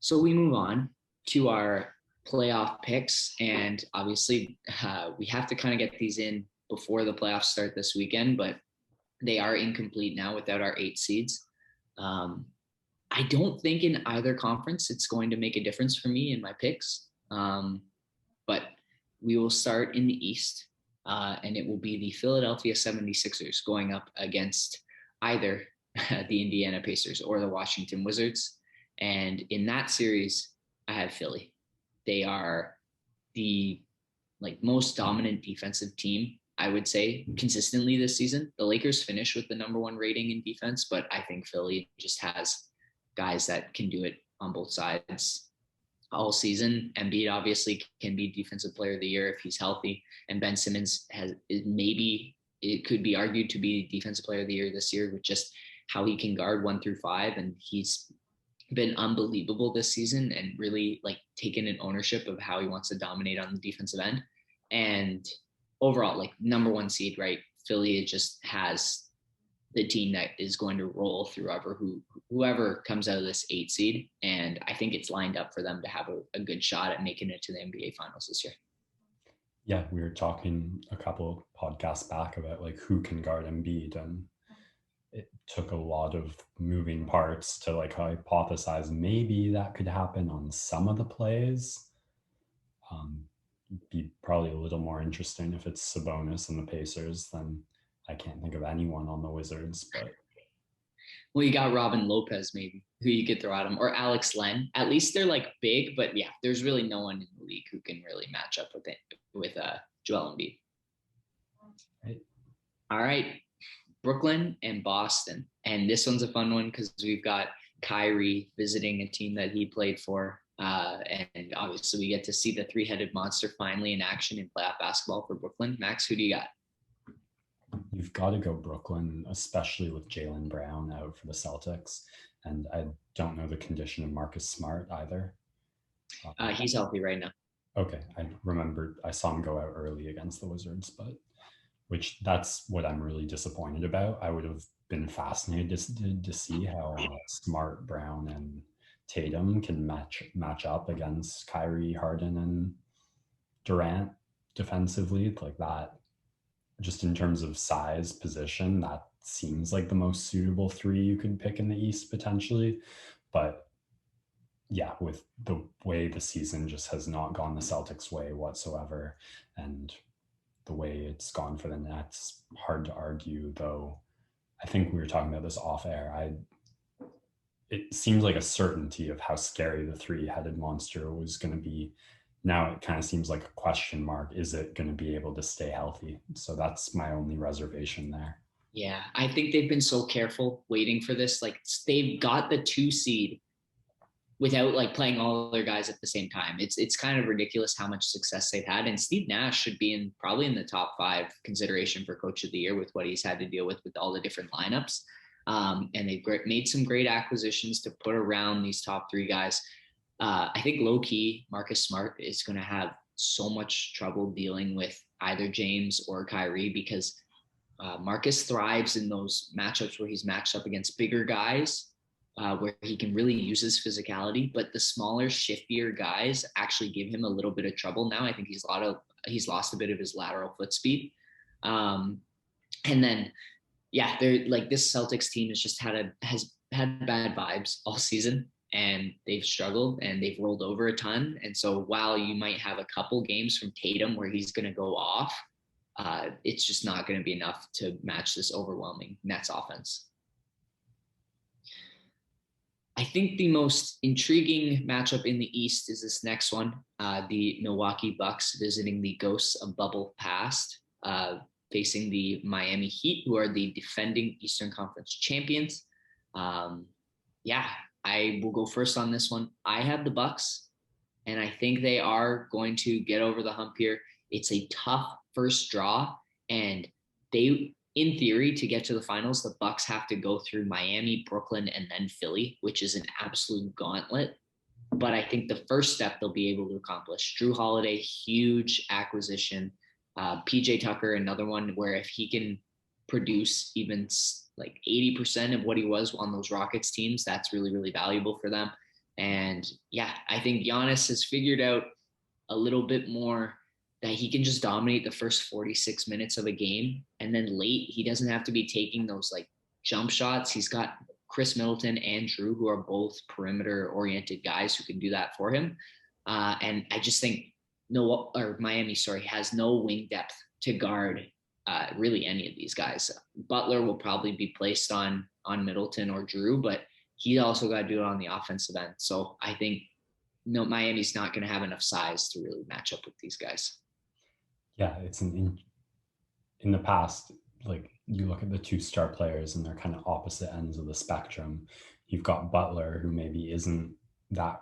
So we move on to our playoff picks, and obviously we have to kind of get these in before the playoffs start this weekend, but they are incomplete now without our 8 seeds. Um, I don't think in either conference it's going to make a difference for me in my picks, but we will start in the East, and it will be the Philadelphia 76ers going up against either the Indiana Pacers or the Washington Wizards. And in that series, I have Philly. They are the most dominant defensive team, I would say, consistently this season. The Lakers finished with the number one rating in defense, but I think Philly just has guys that can do it on both sides all season. Embiid obviously can be defensive player of the year if he's healthy, and Ben Simmons it could be argued to be defensive player of the year this year with just how he can guard 1 through 5, and he's been unbelievable this season and really taken an ownership of how he wants to dominate on the defensive end. And overall, number one seed, right? Philly just has the team that is going to roll through whoever comes out of this 8 seed. And I think it's lined up for them to have a good shot at making it to the NBA finals this year. Yeah, we were talking a couple podcasts back about who can guard Embiid, and it took a lot of moving parts to hypothesize maybe that could happen on some of the plays. Be probably a little more interesting if it's Sabonis and the Pacers than I can't think of anyone on the Wizards. But well, you got Robin Lopez maybe who you could throw at him, or Alex Len. At least they're big, but yeah, there's really no one in the league who can really match up with Joel Embiid. Right. All right. Brooklyn and Boston. And this one's a fun one because we've got Kyrie visiting a team that he played for. And obviously we get to see the three-headed monster finally in action in playoff basketball for Brooklyn. Max, who do you got? You've got to go Brooklyn, especially with Jaylen Brown out for the Celtics. And I don't know the condition of Marcus Smart either. He's healthy right now. Okay. I remember I saw him go out early against the Wizards, but that's what I'm really disappointed about. I would have been fascinated to see how Smart, Brown, and Tatum can match up against Kyrie, Harden, and Durant defensively like that. Just in terms of size, position, that seems like the most suitable three you could pick in the East potentially. But yeah, with the way the season just has not gone the Celtics' way whatsoever, and the way it's gone for the Nets, hard to argue, though. I think we were talking about this off air. It seems like a certainty of how scary the three-headed monster was going to be. Now it kind of seems like a question mark. Is it going to be able to stay healthy? So that's my only reservation there. Yeah, I think they've been so careful waiting for this. They've got the 2 seed without playing all their guys at the same time. It's kind of ridiculous how much success they've had. And Steve Nash should be probably in the top 5 consideration for coach of the year with what he's had to deal with all the different lineups. And they've made some great acquisitions to put around these top 3 guys. I think low key Marcus Smart is going to have so much trouble dealing with either James or Kyrie because Marcus thrives in those matchups where he's matched up against bigger guys, where he can really use his physicality, but the smaller, shiftier guys actually give him a little bit of trouble now. I think he's lost a bit of his lateral foot speed. And then, yeah, they're this Celtics team has had bad vibes all season, and they've struggled and they've rolled over a ton. And so while you might have a couple games from Tatum where he's going to go off, it's just not going to be enough to match this overwhelming Nets offense. I think the most intriguing matchup in the East is this next one, the Milwaukee Bucks visiting the ghosts of bubble past, facing the Miami Heat, who are the defending Eastern Conference champions. I will go first on this one. I have the Bucks, and I think they are going to get over the hump here. It's a tough first draw, and they, in theory, to get to the finals, the Bucks have to go through Miami, Brooklyn, and then Philly, which is an absolute gauntlet. But I think the first step they'll be able to accomplish. Drew Holiday, huge acquisition. PJ Tucker, another one where if he can produce even 80% of what he was on those Rockets teams, that's really, really valuable for them. And yeah, I think Giannis has figured out a little bit more that he can just dominate the first 46 minutes of a game. And then late, he doesn't have to be taking those like jump shots. He's got Chris Middleton and Drew, who are both perimeter oriented guys who can do that for him. And I just think Miami, has no wing depth to guard really any of these guys. Butler will probably be placed on Middleton or Drew, but he also got to do it on the offensive end. So I think no, Miami's not going to have enough size to really match up with these guys. Yeah, it's in the past, like you look at the two star players and they're kind of opposite ends of the spectrum. You've got Butler, who maybe isn't that,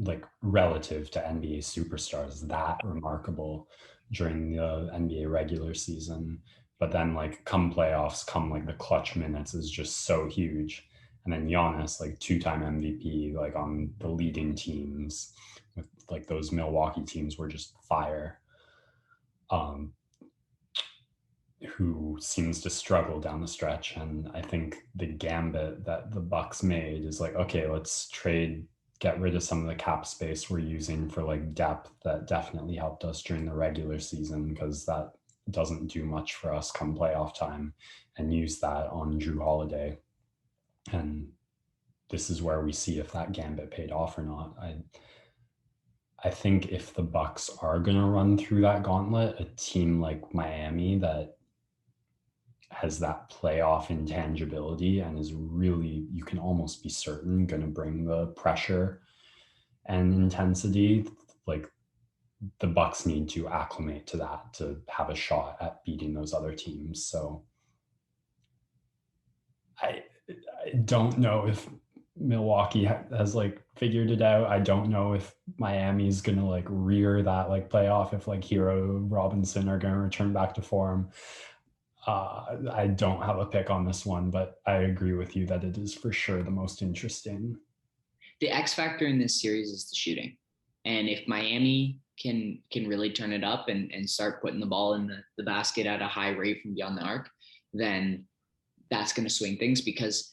like, relative to NBA superstars, that remarkable during the NBA regular season. But then, like, come playoffs, come like the clutch minutes is just so huge. And then Giannis, like two-time MVP, like on the leading teams, with like those Milwaukee teams were just fire. Who seems to struggle down the stretch. And I think the gambit that the Bucks made is like, okay, let's get rid of some of the cap space we're using for like depth that definitely helped us during the regular season, because that doesn't do much for us come playoff time, and use that on Drew Holiday. And this is where we see if that gambit paid off or not. I think if the Bucks are going to run through that gauntlet, a team like Miami that has that playoff intangibility and is really, you can almost be certain, going to bring the pressure and intensity, like the Bucks need to acclimate to that to have a shot at beating those other teams. So I don't know if Milwaukee has like figured it out. I don't know if Miami's going to like rear that like playoff, if like Hero, Robinson are going to return back to form. I don't have a pick on this one, but I agree with you that it is for sure the most interesting. The X factor in this series is the shooting. And if Miami can really turn it up and start putting the ball in the basket at a high rate from beyond the arc, then that's going to swing things, because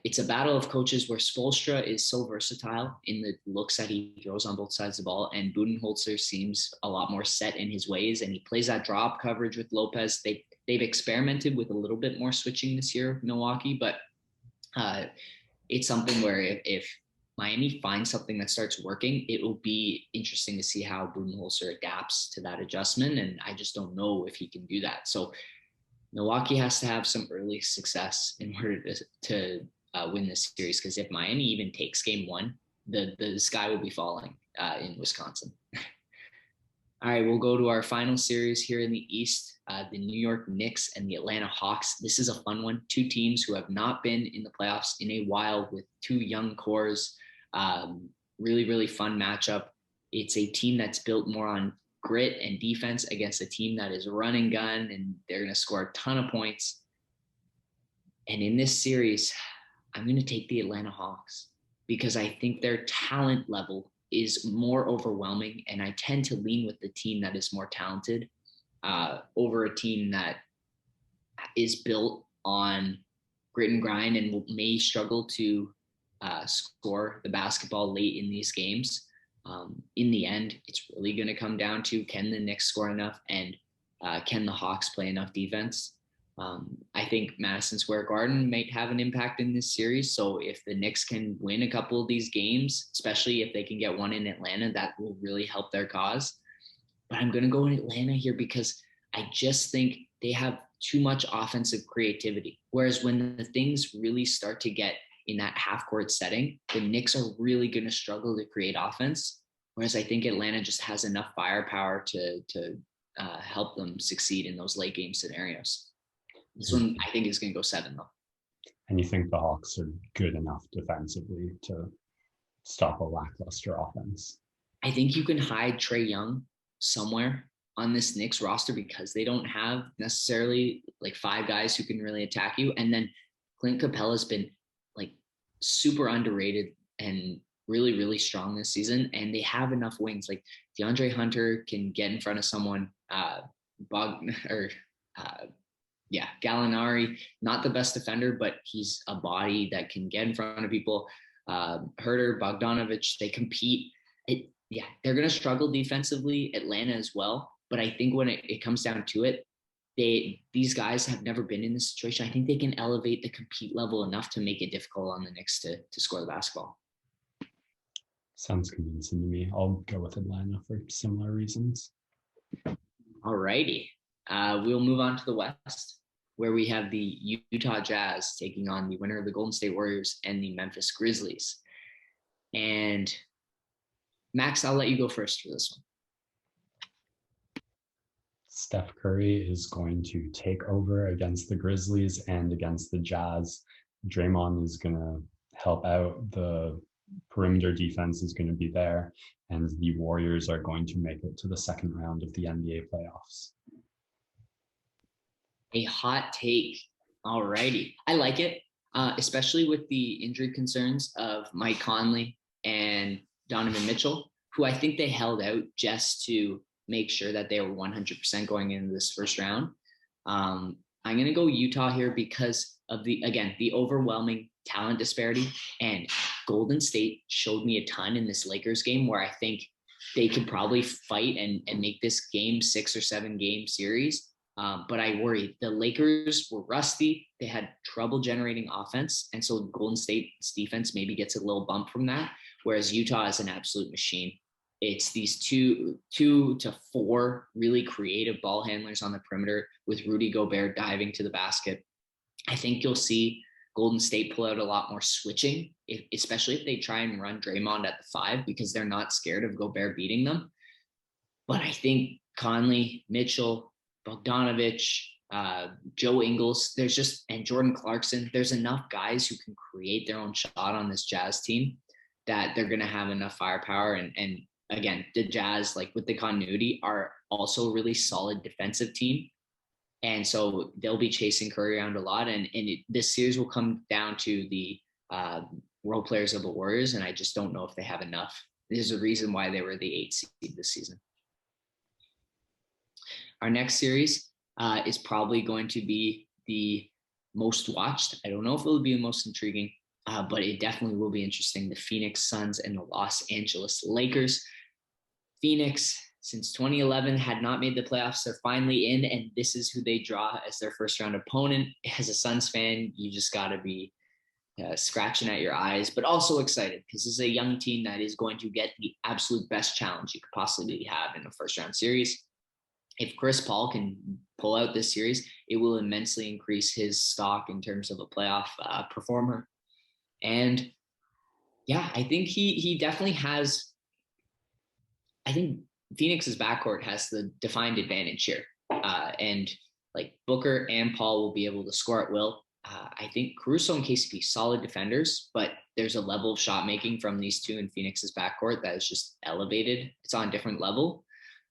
it's a battle of coaches where Spoelstra is so versatile in the looks that he throws on both sides of the ball, and Budenholzer seems a lot more set in his ways, and he plays that drop coverage with Lopez. They've experimented with a little bit more switching this year, Milwaukee, but it's something where if Miami finds something that starts working, it will be interesting to see how Budenholzer adapts to that adjustment, and I just don't know if he can do that. So Milwaukee has to have some early success in order to win this series, because if Miami even takes game one, the sky will be falling in Wisconsin. All right, we'll go to our final series here in the East, the New York Knicks and the Atlanta Hawks. This is a fun one. Two teams who have not been in the playoffs in a while, with two young cores. Really, really fun matchup. It's a team that's built more on grit and defense against a team that is run and gun, and they're going to score a ton of points. And in this series, I'm going to take the Atlanta Hawks, because I think their talent level is more overwhelming, and I tend to lean with the team that is more talented over a team that is built on grit and grind and may struggle to score the basketball late in these games. In the end, it's really going to come down to, can the Knicks score enough, and can the Hawks play enough defense? I think Madison Square Garden might have an impact in this series. So if the Knicks can win a couple of these games, especially if they can get one in Atlanta, that will really help their cause. But I'm going to go in Atlanta here, because I just think they have too much offensive creativity. Whereas when the things really start to get in that half court setting, the Knicks are really going to struggle to create offense. Whereas I think Atlanta just has enough firepower to help them succeed in those late game scenarios. This one, I think, is going to go 7, though. And you think the Hawks are good enough defensively to stop a lackluster offense? I think you can hide Trae Young somewhere on this Knicks roster, because they don't have necessarily like 5 guys who can really attack you. And then Clint Capella's been like super underrated and really, really strong this season. And they have enough wings. Like DeAndre Hunter can get in front of someone. Gallinari, not the best defender, but he's a body that can get in front of people. Herter, Bogdanovich, they compete. They're going to struggle defensively, Atlanta as well. But I think when it comes down to it, these guys have never been in this situation. I think they can elevate the compete level enough to make it difficult on the Knicks to score the basketball. Sounds convincing to me. I'll go with Atlanta for similar reasons. All righty. We'll move on to the West, where we have the Utah Jazz taking on the winner of the Golden State Warriors and the Memphis Grizzlies. And Max, I'll let you go first for this one. Steph Curry is going to take over against the Grizzlies and against the Jazz. Draymond is going to help out. The perimeter defense is going to be there, and the Warriors are going to make it to the second round of the NBA playoffs. A hot take. All righty. I like it, especially with the injury concerns of Mike Conley and Donovan Mitchell, who I think they held out just to make sure that they were 100% going into this first round. I'm going to go Utah here because of the overwhelming talent disparity. And Golden State showed me a ton in this Lakers game where I think they could probably fight and make this game 6 or 7 game series. But I worry the Lakers were rusty. They had trouble generating offense. And so Golden State's defense maybe gets a little bump from that. Whereas Utah is an absolute machine. It's these two to four really creative ball handlers on the perimeter with Rudy Gobert diving to the basket. I think you'll see Golden State pull out a lot more switching, especially if they try and run Draymond at the 5 because they're not scared of Gobert beating them. But I think Conley, Mitchell, Bogdanovich, Joe Ingles, and Jordan Clarkson, there's enough guys who can create their own shot on this Jazz team that they're going to have enough firepower. And again, the Jazz, like with the continuity, are also a really solid defensive team. And so they'll be chasing Curry around a lot. And this series will come down to the role players of the Warriors. And I just don't know if they have enough. There's a reason why they were the 8th seed this season. Our next series is probably going to be the most watched. I don't know if it will be the most intriguing, but it definitely will be interesting. The Phoenix Suns and the Los Angeles Lakers. Phoenix, since 2011, had not made the playoffs. They're finally in, and this is who they draw as their first round opponent. As a Suns fan, you just got to be scratching at your eyes, but also excited because this is a young team that is going to get the absolute best challenge you could possibly have in a first round series. If Chris Paul can pull out this series, it will immensely increase his stock in terms of a playoff performer. And yeah, I think he definitely has. I think Phoenix's backcourt has the defined advantage here. And like Booker and Paul will be able to score at will. I think Caruso and KCP, solid defenders, but there's a level of shot making from these two in Phoenix's backcourt that is just elevated. It's on a different level.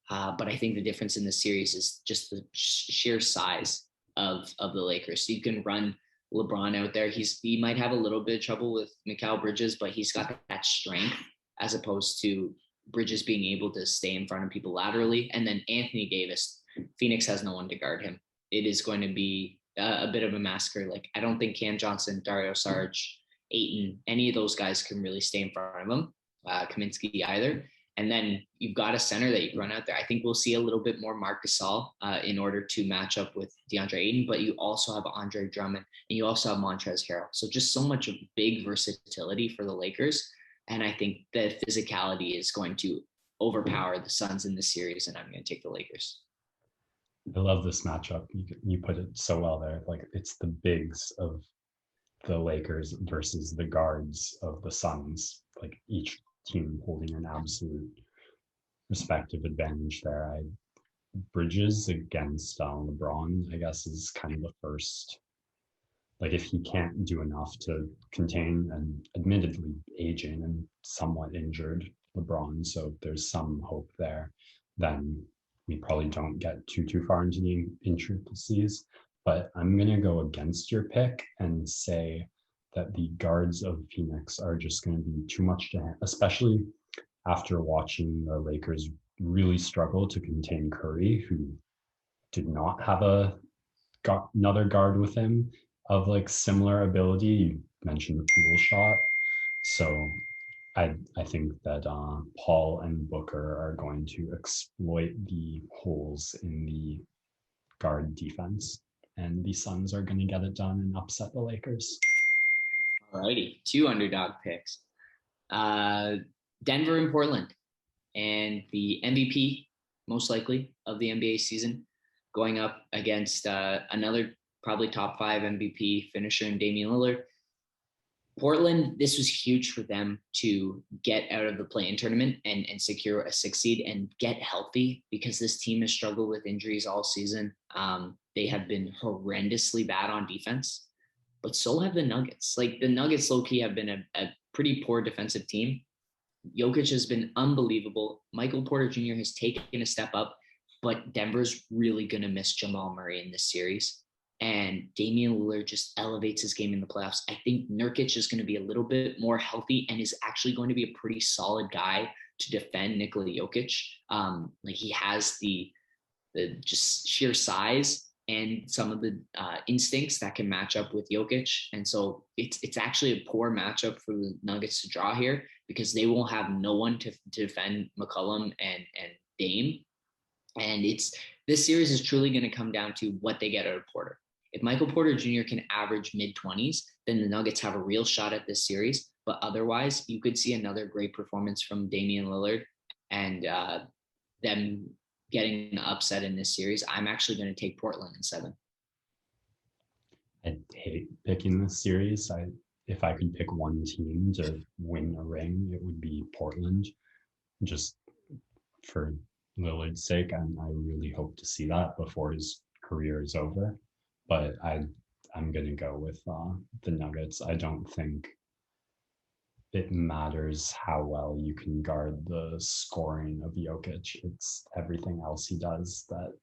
But I think the difference in this series is just the sheer size of the Lakers. So you can run LeBron out there. He might have a little bit of trouble with Mikal Bridges, but he's got that strength as opposed to Bridges being able to stay in front of people laterally. And then Anthony Davis, Phoenix has no one to guard him. It is going to be a bit of a massacre. Like, I don't think Cam Johnson, Dario Saric, Ayton, any of those guys can really stay in front of him. Kaminsky either. And then you've got a center that you can run out there. I think we'll see a little bit more Marc Gasol in order to match up with DeAndre Ayton, but you also have Andre Drummond and you also have Montrezl Harrell. So just so much of big versatility for the Lakers. And I think the physicality is going to overpower the Suns in this series, and I'm going to take the Lakers. I love this matchup. You put it so well there. Like, it's the bigs of the Lakers versus the guards of the Suns. Like, each team holding an absolute respective advantage there. Bridges against LeBron, I guess, is kind of the first. Like, if he can't do enough to contain and admittedly aging and somewhat injured LeBron, so there's some hope there, then we probably don't get too far into the intricacies. But I'm going to go against your pick and say that the guards of Phoenix are just going to be too much to handle, especially after watching the Lakers really struggle to contain Curry, who did not have another guard with him of like similar ability. You mentioned the pool shot. So I think that Paul and Booker are going to exploit the holes in the guard defense, and the Suns are going to get it done and upset the Lakers. Alrighty, 2 underdog picks. Denver and Portland, and the MVP, most likely, of the NBA season, going up against another probably top 5 MVP finisher in Damian Lillard. Portland, this was huge for them to get out of the play-in tournament and secure a 6 seed and get healthy, because this team has struggled with injuries all season. They have been horrendously bad on defense, but so have the Nuggets. Like, the Nuggets low-key have been a pretty poor defensive team. Jokic has been unbelievable. Michael Porter Jr. has taken a step up, but Denver's really going to miss Jamal Murray in this series. And Damian Lillard just elevates his game in the playoffs. I think Nurkic is going to be a little bit more healthy and is actually going to be a pretty solid guy to defend Nikola Jokic. Like, he has the just sheer size and some of the instincts that can match up with Jokic. And so it's actually a poor matchup for the Nuggets to draw here, because they will have no one to defend McCollum and Dame. And this series is truly going to come down to what they get out of Porter. If Michael Porter Jr. can average mid-20s, then the Nuggets have a real shot at this series. But otherwise, you could see another great performance from Damian Lillard and them getting an upset in this series. I'm actually going to take Portland in 7. I hate picking this series. If I could pick one team to win a ring, it would be Portland, just for Lillard's sake. And I really hope to see that before his career is over. But I'm going to go with the Nuggets. I don't think it matters how well you can guard the scoring of Jokic. It's everything else he does that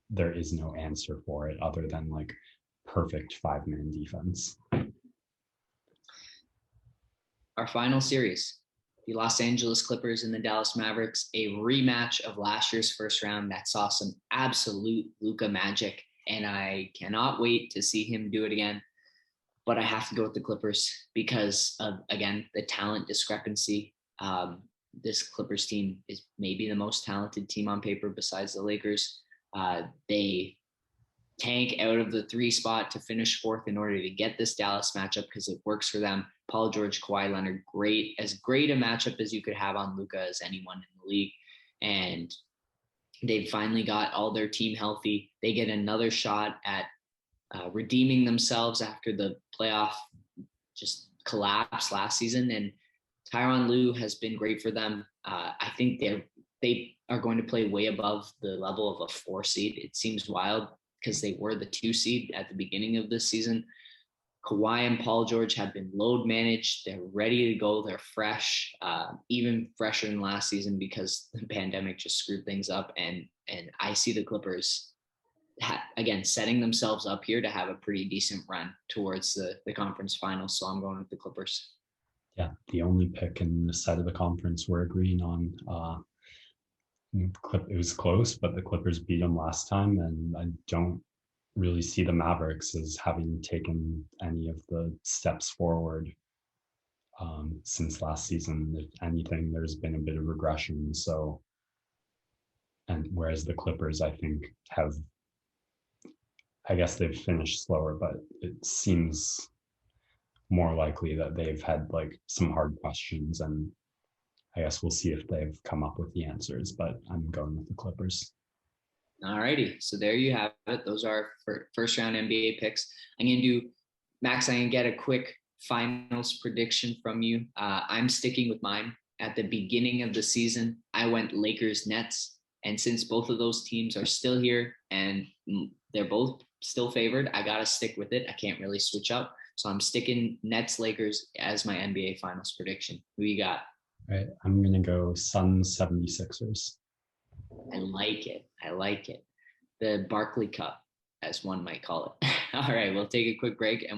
there is no answer for it other than like perfect 5-man defense. Our final series, the Los Angeles Clippers and the Dallas Mavericks, a rematch of last year's first round that saw some absolute Luka magic. And I cannot wait to see him do it again. But I have to go with the Clippers because of, again, the talent discrepancy. This Clippers team is maybe the most talented team on paper besides the Lakers. They tank out of the 3 spot to finish 4th in order to get this Dallas matchup because it works for them. Paul George, Kawhi Leonard, as great a matchup as you could have on Luka as anyone in the league. And they've finally got all their team healthy. They get another shot at redeeming themselves after the playoff just collapse last season. And Tyronn Lue has been great for them. I think they are going to play way above the level of a 4 seed. It seems wild because they were the 2 seed at the beginning of this season. Kawhi and Paul George have been load managed. They're ready to go. They're fresh, even fresher than last season because the pandemic just screwed things up. And I see the Clippers again setting themselves up here to have a pretty decent run towards the conference finals. So I'm going with the Clippers. Yeah, the only pick in the side of the conference we're agreeing on. It was close, but the Clippers beat them last time, and I don't really see the Mavericks as having taken any of the steps forward since last season. If anything, there's been a bit of regression. So, and whereas the Clippers, I think, I guess they've finished slower, but it seems more likely that they've had like some hard questions, and I guess we'll see if they've come up with the answers, but I'm going with the Clippers. All righty. So there you have it. Those are first round NBA picks. I'm going to do, Max, I'm going to get a quick finals prediction from you. I'm sticking with mine. At the beginning of the season, I went Lakers Nets. And since both of those teams are still here and they're both still favored, I got to stick with it. I can't really switch up. So I'm sticking Nets Lakers as my NBA finals prediction. Who you got? All right. I'm going to go Suns 76ers. I like it. I like it. The Barkley Cup, as one might call it. All right, we'll take a quick break and